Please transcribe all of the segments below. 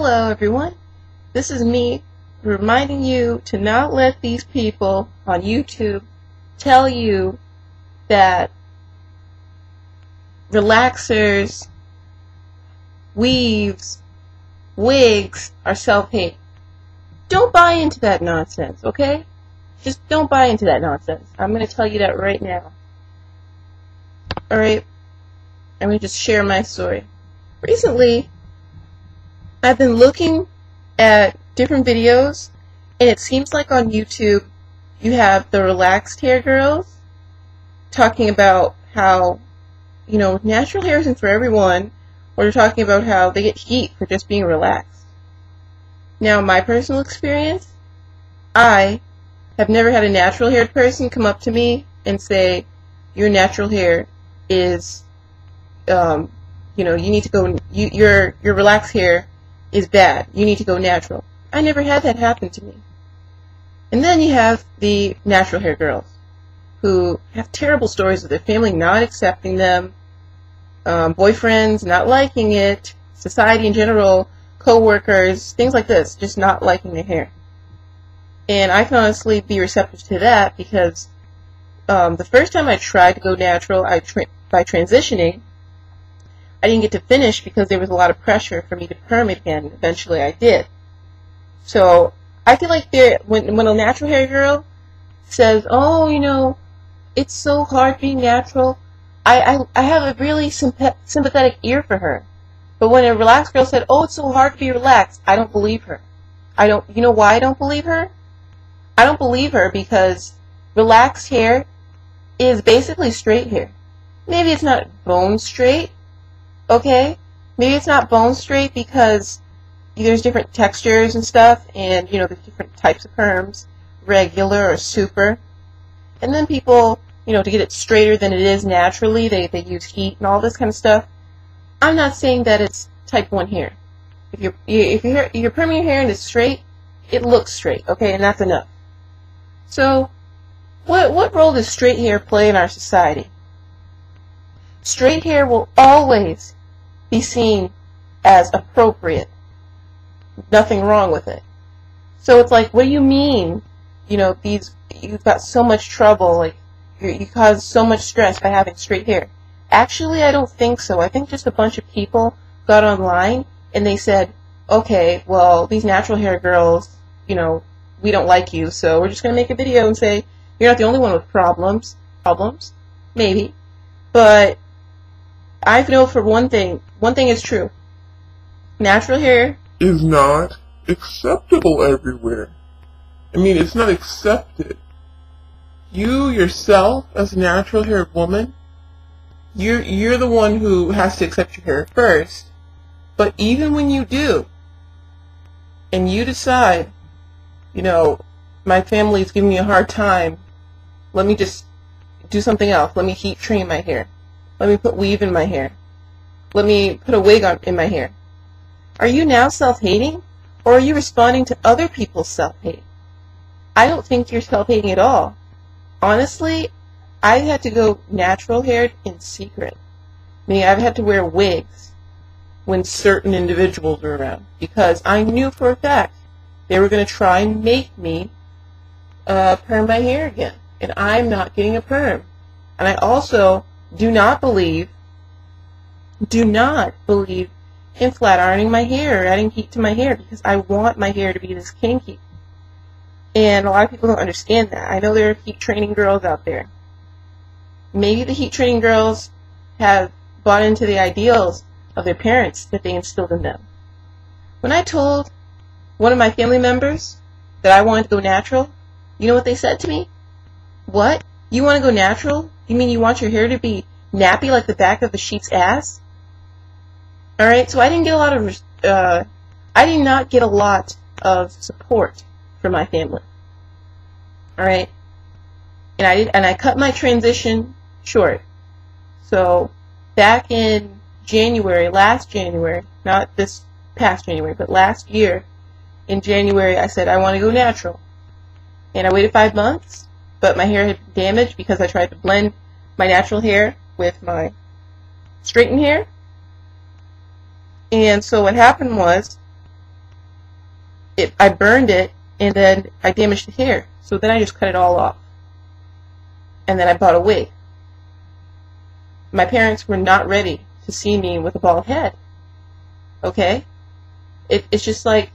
Hello everyone, this is me reminding you to not let these people on YouTube tell you that relaxers, weaves, wigs are self-hate. Don't buy into that nonsense, okay? Just don't buy into that nonsense. I'm going to tell you that right now. Alright, I'm going to just share my story. Recently, I've been looking at different videos, and it seems like on YouTube you have the relaxed hair girls talking about how, natural hair isn't for everyone, or they're talking about how they get heat for just being relaxed. Now, my personal experience, I have never had a natural haired person come up to me and say, your natural hair is, you need to go, your relaxed hair is bad. You need to go natural. I never had that happen to me. And then you have the natural hair girls who have terrible stories of their family not accepting them, boyfriends not liking it, society in general, co-workers, things like this, just not liking their hair. And I can honestly be receptive to that because the first time I tried to go natural by transitioning, I didn't get to finish because there was a lot of pressure for me to perm it again. Eventually I did. So I feel like when a natural hair girl says, oh, it's so hard being natural, I have a really sympathetic ear for her. But when a relaxed girl said, oh, it's so hard to be relaxed, I don't believe her. You know why I don't believe her? I don't believe her because relaxed hair is basically straight hair. Maybe it's not bone straight. Okay, maybe it's not bone straight because there's different textures and stuff, and there's different types of perms, regular or super. And then people, to get it straighter than it is naturally, they use heat and all this kind of stuff. I'm not saying that it's type 1 hair. If you're perming your hair and it's straight, it looks straight, okay, and that's enough. So, what role does straight hair play in our society? Straight hair will always be seen as appropriate. Nothing wrong with it. So it's like, what do you mean? You've got so much trouble, like you cause so much stress by having straight hair. Actually, I don't think so. I think just a bunch of people got online and they said, okay, well, these natural hair girls, we don't like you, so we're just going to make a video and say, you're not the only one with problems, maybe, but I know for one thing is true. Natural hair is not acceptable everywhere. I mean, it's not accepted. You yourself, as a natural haired woman, you're the one who has to accept your hair first. But even when you do, and you decide, my family's giving me a hard time, let me just do something else. Let me heat train my hair. Let me put weave in my hair. Let me put a wig in my hair. Are you now self-hating, or are you responding to other people's self-hate? I don't think you're self-hating at all. Honestly, I had to go natural-haired in secret. Meaning I've had to wear wigs when certain individuals were around because I knew for a fact they were going to try and make me perm my hair again. And I'm not getting a perm. And I also do not believe in flat ironing my hair or adding heat to my hair because I want my hair to be this kinky. And a lot of people don't understand that. I know there are heat training girls out there. Maybe the heat training girls have bought into the ideals of their parents that they instilled in them. When I told one of my family members that I wanted to go natural, you know what they said to me? What? You want to go natural? You mean you want your hair to be nappy like the back of the sheep's ass? Alright, so I did not get a lot of support from my family. Alright? And I cut my transition short. So back in last January, not this past January, but last year, in January, I said I want to go natural. And I waited 5 months, but my hair had damaged because I tried to blend my natural hair with my straightened hair. And so what happened was, I burned it, and then I damaged the hair. So then I just cut it all off. And then I bought a wig. My parents were not ready to see me with a bald head. Okay? It's just like,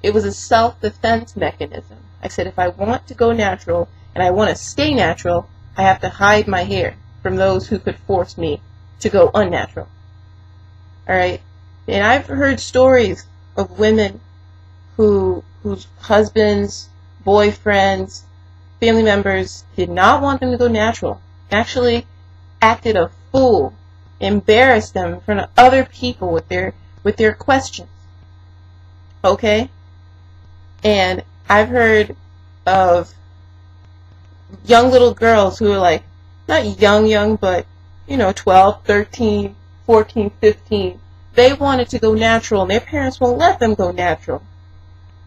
it was a self-defense mechanism. I said, if I want to go natural, and I want to stay natural, I have to hide my hair from those who could force me to go unnatural. Alright? And I've heard stories of women whose husbands, boyfriends, family members did not want them to go natural. Actually acted a fool, embarrassed them in front of other people with their questions. Okay? And I've heard of young little girls who are like, not young, but, 12, 13, 14, 15. They wanted to go natural, and their parents won't let them go natural.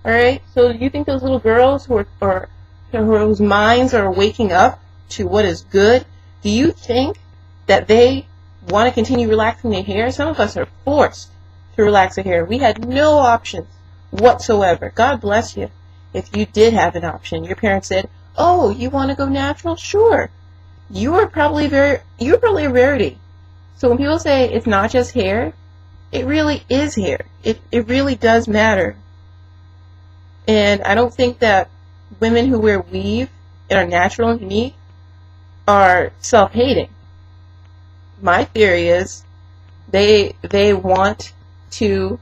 Alright? So you think those little girls whose minds are waking up to what is good, do you think that they want to continue relaxing their hair? Some of us are forced to relax their hair. We had no options whatsoever. God bless you if you did have an option. Your parents said, oh, you want to go natural? Sure. You're probably a rarity. So when people say it's not just hair, it really is hair. It really does matter. And I don't think that women who wear weave and are natural and unique are self-hating. My theory is they want to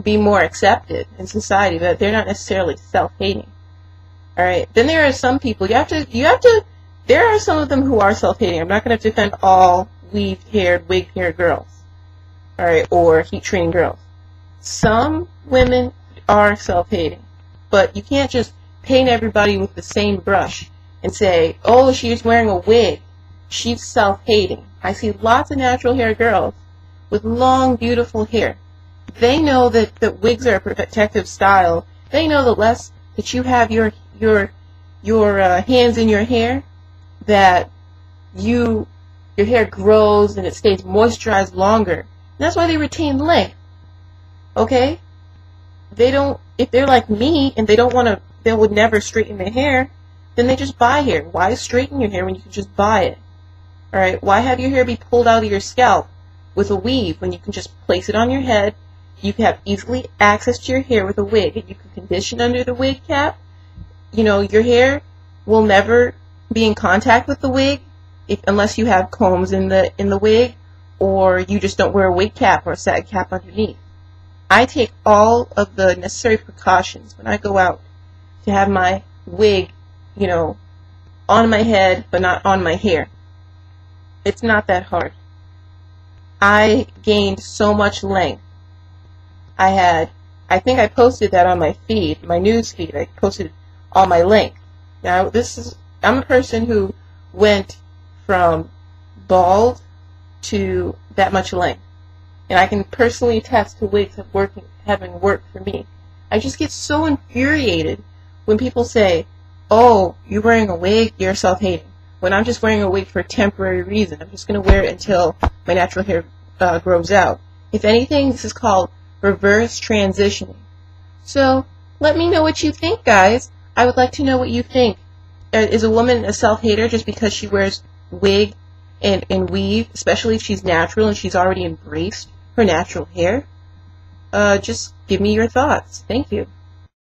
be more accepted in society, but they're not necessarily self-hating. Alright, then there are some people, there are some of them who are self-hating. I'm not going to defend all weaved-haired, wig-haired girls. Alright, or heat-treating girls. Some women are self-hating, but you can't just paint everybody with the same brush and say, oh, she's wearing a wig, she's self-hating. I see lots of natural hair girls with long, beautiful hair. They know that wigs are a protective style. They know the less that you have your hands in your hair, that your hair grows and it stays moisturized longer. And that's why they retain length. Okay? If they're like me and they would never straighten their hair, then they just buy hair. Why straighten your hair when you can just buy it? Alright, why have your hair be pulled out of your scalp with a weave when you can just place it on your head? You can have easily access to your hair with a wig, and you can condition under the wig cap. Your hair will never be in contact with the wig unless you have combs in the wig, or you just don't wear a wig cap or a sag cap underneath. I take all of the necessary precautions when I go out to have my wig, on my head but not on my hair. It's not that hard. I gained so much length. I think I posted that on my feed, my news feed. I posted all my length. Now, I'm a person who went from bald to that much length. And I can personally attest to wigs having worked for me. I just get so infuriated when people say, oh, you're wearing a wig, you're self-hating. When I'm just wearing a wig for a temporary reason. I'm just going to wear it until my natural hair grows out. If anything, this is called reverse transitioning. So, let me know what you think, guys. I would like to know what you think. Is a woman a self-hater just because she wears wig and weave, especially if she's natural and she's already embraced her natural hair? Just give me your thoughts. Thank you.